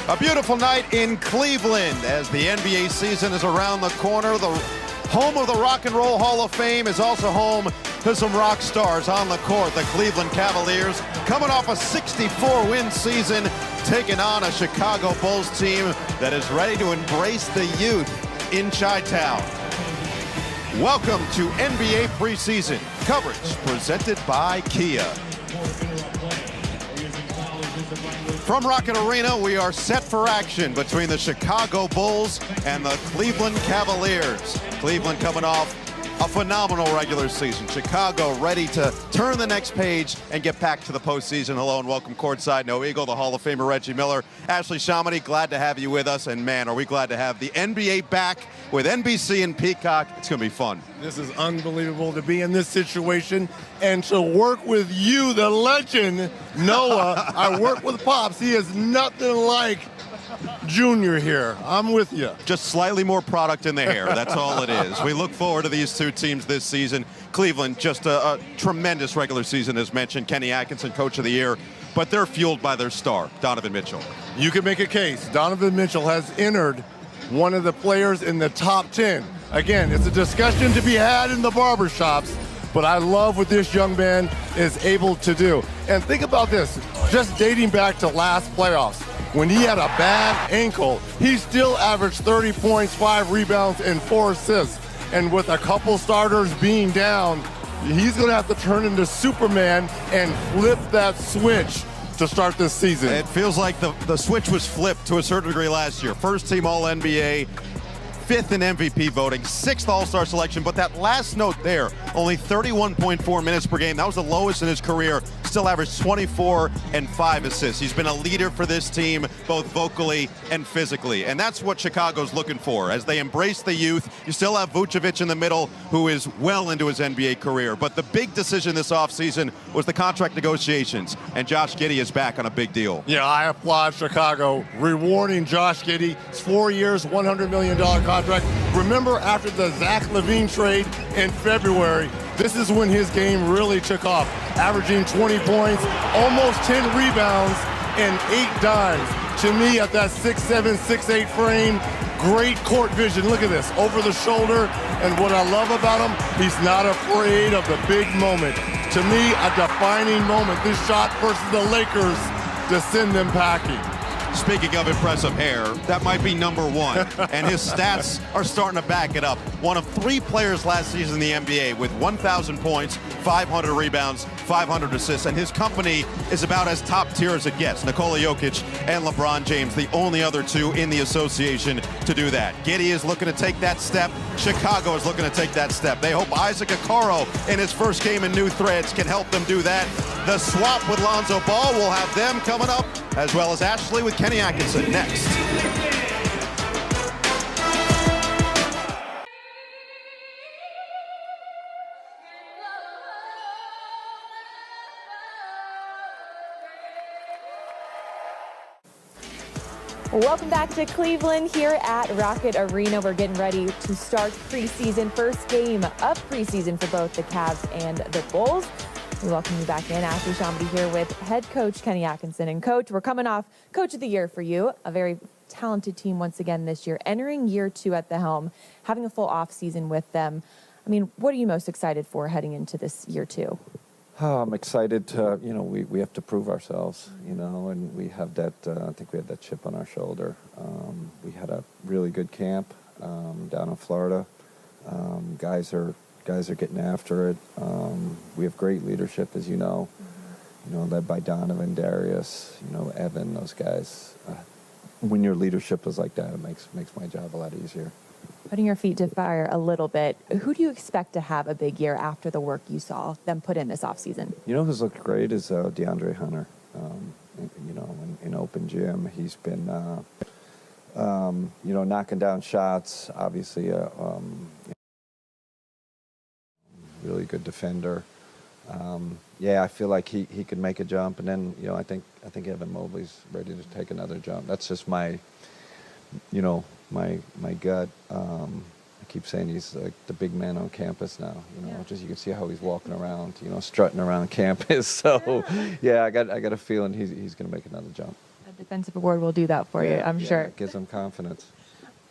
A beautiful night in Cleveland as the NBA season is around the corner. The home of the Rock and Roll Hall of Fame is also home to some rock stars on the court. The Cleveland Cavaliers coming off a 64-win season, taking on a Chicago Bulls team that is ready to embrace the youth in Chi-Town. Welcome to NBA Preseason coverage presented by Kia. From Rocket Arena, we are set for action between the Chicago Bulls and the Cleveland Cavaliers. Cleveland coming off a phenomenal regular season. Chicago ready to turn the next page and get back to the postseason. Hello and welcome courtside. No Eagle, the Hall of Famer Reggie Miller, Ashley Shamani, glad to have you with us. And man, are we glad to have the NBA back with NBC and Peacock. It's going to be fun. This is unbelievable to be in this situation and to work with you, the legend, Noah. I work with Pops. He is nothing like Junior here. I'm with you. Just slightly more product in the hair. That's all it is. We look forward to these two teams this season. Cleveland, just a tremendous regular season, as mentioned. Kenny Atkinson, Coach of the Year. But they're fueled by their star, Donovan Mitchell. You can make a case. Donovan Mitchell has entered one of the players in the top 10. Again, it's a discussion to be had in the barbershops, but I love what this young man is able to do. And think about this, just dating back to last playoffs, when he had a bad ankle, he still averaged 30 points, 5 rebounds, and 4 assists. And with a couple starters being down, he's gonna have to turn into Superman and flip that switch to start this season. It feels like the switch was flipped to a certain degree last year. First team All-NBA, 5th in MVP voting, 6th All-Star selection, but that last note there, only 31.4 minutes per game. That was the lowest in his career. Still averaged 24 and 5 assists. He's been a leader for this team, both vocally and physically. And that's what Chicago's looking for. As they embrace the youth, you still have Vucevic in the middle, who is well into his NBA career. But the big decision this offseason was the contract negotiations. And Josh Giddey is back on a big deal. Yeah, I applaud Chicago, rewarding Josh Giddey. It's 4 years, $100 million contract. Remember, after the Zach LaVine trade in February, this is when his game really took off, averaging 20 points, almost 10 rebounds, and 8 dimes. To me, at that 6'7", 6'8" frame, great court vision. Look at this, over the shoulder. And what I love about him, he's not afraid of the big moment. To me, a defining moment, this shot versus the Lakers to send them packing. Speaking of impressive hair, that might be number one. And his stats are starting to back it up. One of 3 players last season in the NBA with 1,000 points, 500 rebounds, 500 assists. And his company is about as top tier as it gets. Nikola Jokic and LeBron James, the only other 2 in the association to do that. Giddey is looking to take that step. Chicago is looking to take that step. They hope Isaac Okoro in his first game in New Threads can help them do that. The swap with Lonzo Ball will have them coming up, as well as Ashley with Kenny Atkinson next. Welcome back to Cleveland here at Rocket Arena. We're getting ready to start preseason. First game of preseason for both the Cavs and the Bulls. We welcome you back in. Ashley Shamani here with head coach Kenny Atkinson. And coach, we're coming off Coach of the Year for you. A very talented team once again this year, entering year 2 at the helm, having a full off season with them. I mean, what are you most excited for heading into this year 2? Oh, I'm excited to, we have to prove ourselves, and we have that, I think we have that chip on our shoulder. We had a really good camp down in Florida. Guys are getting after it. We have great leadership, as you know, led by Donovan, Darius, Evan, those guys. When your leadership is like that, it makes my job a lot easier. Putting your feet to fire a little bit, who do you expect to have a big year after the work you saw them put in this offseason? Who's looked great is DeAndre Hunter. In open gym, he's been, knocking down shots, obviously really good defender. I feel like he could make a jump, and then I think Evan Mobley's ready to take another jump. That's just my gut. I keep saying he's like the big man on campus now. Just you can see how he's walking around, strutting around campus. So I got a feeling he's going to make another jump. A Defensive award will do that for you, I'm sure. It gives them confidence.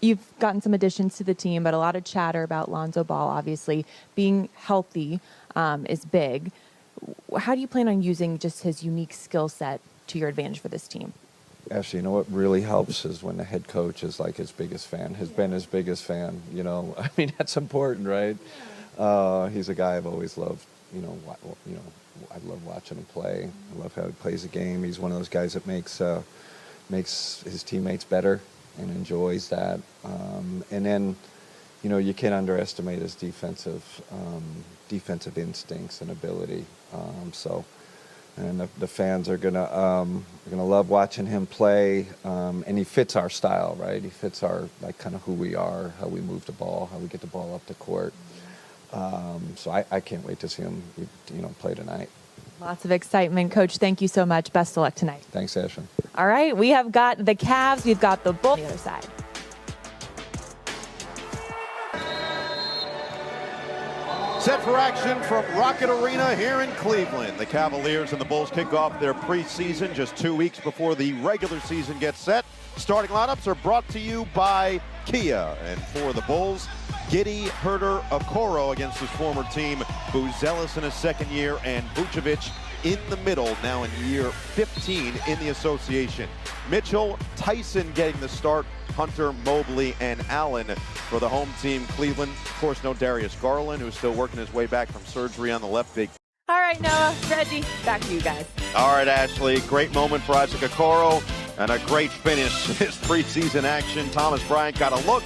You've gotten some additions to the team, but a lot of chatter about Lonzo Ball, obviously. Being healthy is big. How do you plan on using just his unique skill set to your advantage for this team? Actually, you know what really helps is when the head coach is like his biggest fan, has been his biggest fan. You know, I mean, that's important, right? He's a guy I've always loved. You know, I love watching him play. I love how he plays the game. He's one of those guys that makes his teammates better and enjoys that. And then, you know, you can't underestimate his defensive instincts and ability. And the fans are gonna love watching him play. And he fits our style, right? He fits our kind of who we are, how we move the ball, how we get the ball up the court. So I can't wait to see him, play tonight. Lots of excitement. Coach, thank you so much. Best of luck tonight. Thanks, Ashley. All right, we have got the Cavs. We've got the Bulls on the other side. Set for action from Rocket Arena here in Cleveland. The Cavaliers and the Bulls kick off their preseason just 2 weeks before the regular season gets set. Starting lineups are brought to you by Kia. And for the Bulls, Giddey, Herter, Okoro against his former team, Buzelis in his second year, and Vucevic in the middle, now in year 15 in the association. Mitchell, Tyson getting the start, Hunter, Mobley, and Allen for the home team, Cleveland. Of course, no Darius Garland, who's still working his way back from surgery on the left big. All right, Noah, Reggie, back to you guys. All right, Ashley, great moment for Isaac Okoro and a great finish to his preseason action. Thomas Bryant got a look,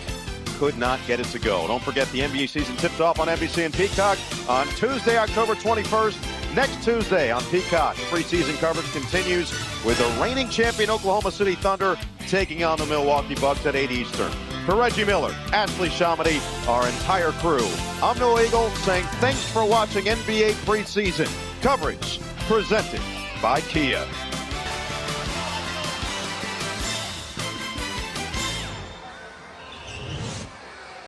could not get it to go. Don't forget the NBA season tips off on NBC and Peacock on Tuesday, October 21st. Next Tuesday on Peacock, preseason coverage continues with the reigning champion Oklahoma City Thunder taking on the Milwaukee Bucks at 8 Eastern. For Reggie Miller, Ashley Shamady, our entire crew, I'm Noah Eagle saying thanks for watching NBA preseason coverage presented by Kia.